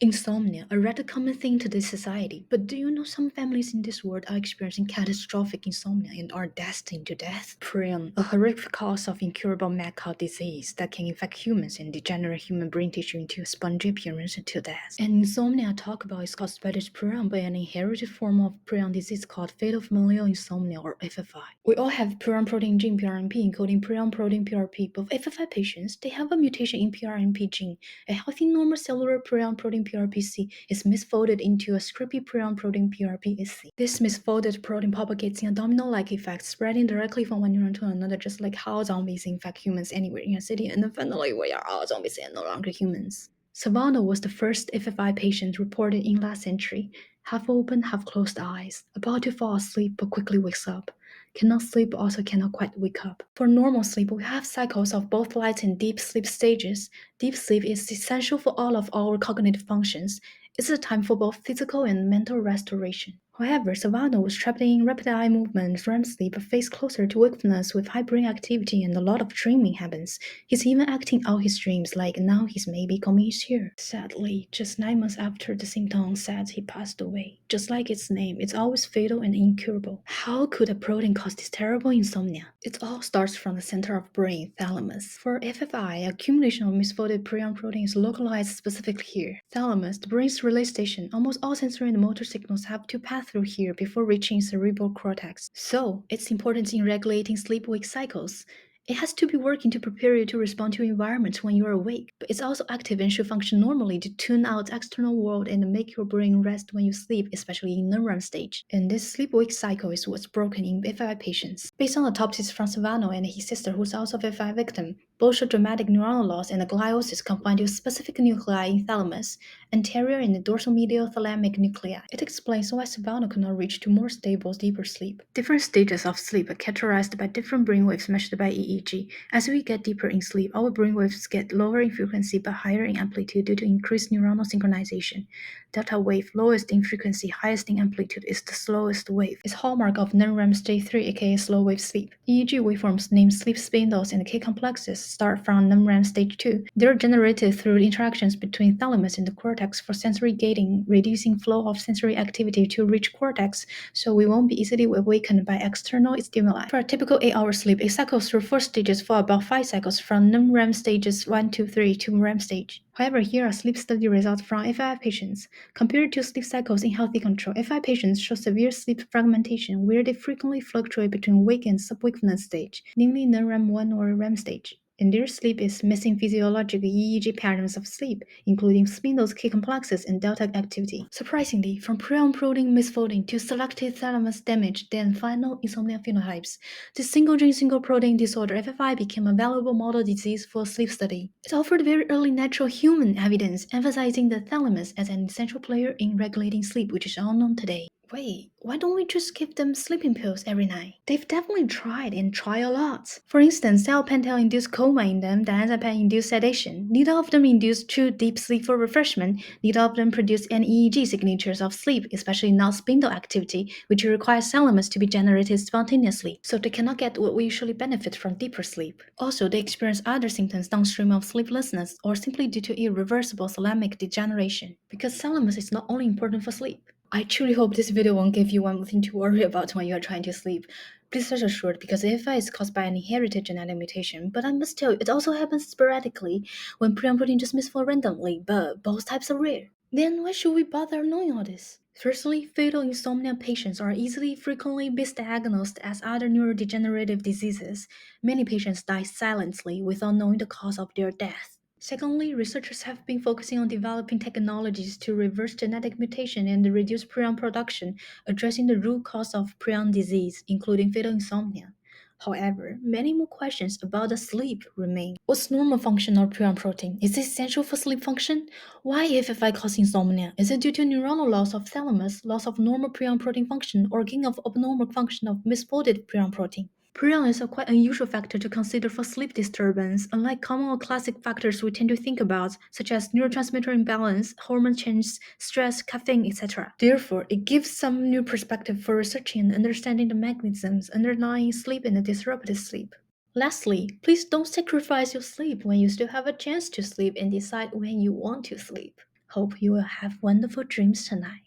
Insomnia, a rather common thing to this society, but do you know some families in this world are experiencing catastrophic insomnia and are destined to death? Prion, a horrific cause of incurable mad cow disease that can infect humans and degenerate human brain tissue into a spongy appearance until death. And insomnia I talk about is caused by this prion by an inherited form of prion disease called Fatal Familial Insomnia or FFI. We all have prion protein gene PRNP encoding prion protein PRP, but for FFI patients, they have a mutation in PRNP gene. A healthy normal cellular prion protein PRPC is misfolded into a scripty prion protein PRPSC. This misfolded protein propagates in a domino-like effect, spreading directly from one neuron to another, just like how zombies infect humans anywhere in a city, and then finally we are all zombies and no longer humans. Savannah was the first FFI patient reported in last century. Half open, half closed eyes, about to fall asleep but quickly wakes up. Cannot sleep, but also cannot quite wake up. For normal sleep, we have cycles of both light and deep sleep stages. Deep sleep is essential for all of our cognitive functions. It's a time for both physical and mental restoration. However, Savannah was trapped in rapid eye movement, REM sleep, a phase closer to wakefulness with high brain activity and a lot of dreaming happens. He's even acting out his dreams like now his maybe coming is here. Sadly, just 9 months after the symptom onset, he passed away. Just like its name, it's always fatal and incurable. How could a protein cause this terrible insomnia? It all starts from the center of brain, thalamus. For FFI, accumulation of misfolded prion protein is localized specifically here. Thalamus, the brain's relay station, almost all sensory and motor signals have to pass through here before reaching cerebral cortex. So, its importance in regulating sleep-wake cycles. It has to be working to prepare you to respond to environments when you are awake, but it's also active and should function normally to tune out the external world and make your brain rest when you sleep, especially in non-REM stage. And this sleep-wake cycle is what's broken in FI patients. Based on autopsies from Savannah and his sister, who's also a FI victim, both show dramatic neuronal loss and a gliosis confined to specific nuclei in thalamus, anterior and dorsal-medial thalamic nuclei. It explains why Savannah could not reach to more stable, deeper sleep. Different stages of sleep are characterized by different brainwaves measured by EEG. As we get deeper in sleep, our brainwaves get lower in frequency but higher in amplitude due to increased neuronal synchronization. Delta wave, lowest in frequency, highest in amplitude, is the slowest wave. It's hallmark of non-REM stage 3, aka slow wave sleep. EEG waveforms named sleep spindles and K complexes start from non-REM stage 2. They're generated through interactions between thalamus and the cortex for sensory gating, reducing flow of sensory activity to reach cortex, so we won't be easily awakened by external stimuli. For a typical 8-hour sleep, it cycles through 4 stages for about 5 cycles from non-REM stages 1 to 3 to REM stage. However, here are sleep study results from FI patients. Compared to sleep cycles in healthy control, FI patients show severe sleep fragmentation where they frequently fluctuate between wake and sub-wakefulness stage, namely non-REM 1 or REM stage. And their sleep is missing physiological EEG patterns of sleep, including spindles, K complexes, and delta activity. Surprisingly, from prion protein misfolding to selected thalamus damage, then final insomnia phenotypes, the single gene single protein disorder FFI became a valuable model disease for sleep study. It offered very early natural human evidence, emphasizing the thalamus as an essential player in regulating sleep, which is unknown today. Wait, why don't we just give them sleeping pills every night? They've definitely tried and tried a lot. For instance, haloperidol induced coma in them, diazepam induced sedation. Neither of them induced true deep sleep for refreshment. Neither of them produced any EEG signatures of sleep, especially not spindle activity, which requires thalamus to be generated spontaneously. So they cannot get what we usually benefit from deeper sleep. Also, they experience other symptoms downstream of sleeplessness or simply due to irreversible thalamic degeneration. Because thalamus is not only important for sleep. I truly hope this video won't give you one thing to worry about when you are trying to sleep. Please rest assured, because AFI is caused by an inherited genetic mutation, but I must tell you, it also happens sporadically when prion protein just misfold randomly, but both types are rare. Then why should we bother knowing all this? Firstly, fatal insomnia patients are frequently misdiagnosed as other neurodegenerative diseases. Many patients die silently without knowing the cause of their death. Secondly, researchers have been focusing on developing technologies to reverse genetic mutation and reduce prion production, addressing the root cause of prion disease, including fatal insomnia. However, many more questions about the sleep remain. What's normal function of prion protein? Is it essential for sleep function? Why FFI causes insomnia? Is it due to neuronal loss of thalamus, loss of normal prion protein function, or gain of abnormal function of misfolded prion protein? Prion is a quite unusual factor to consider for sleep disturbance, unlike common or classic factors we tend to think about, such as neurotransmitter imbalance, hormone changes, stress, caffeine, etc. Therefore, it gives some new perspective for researching and understanding the mechanisms underlying sleep and disrupted sleep. Lastly, please don't sacrifice your sleep when you still have a chance to sleep and decide when you want to sleep. Hope you will have wonderful dreams tonight.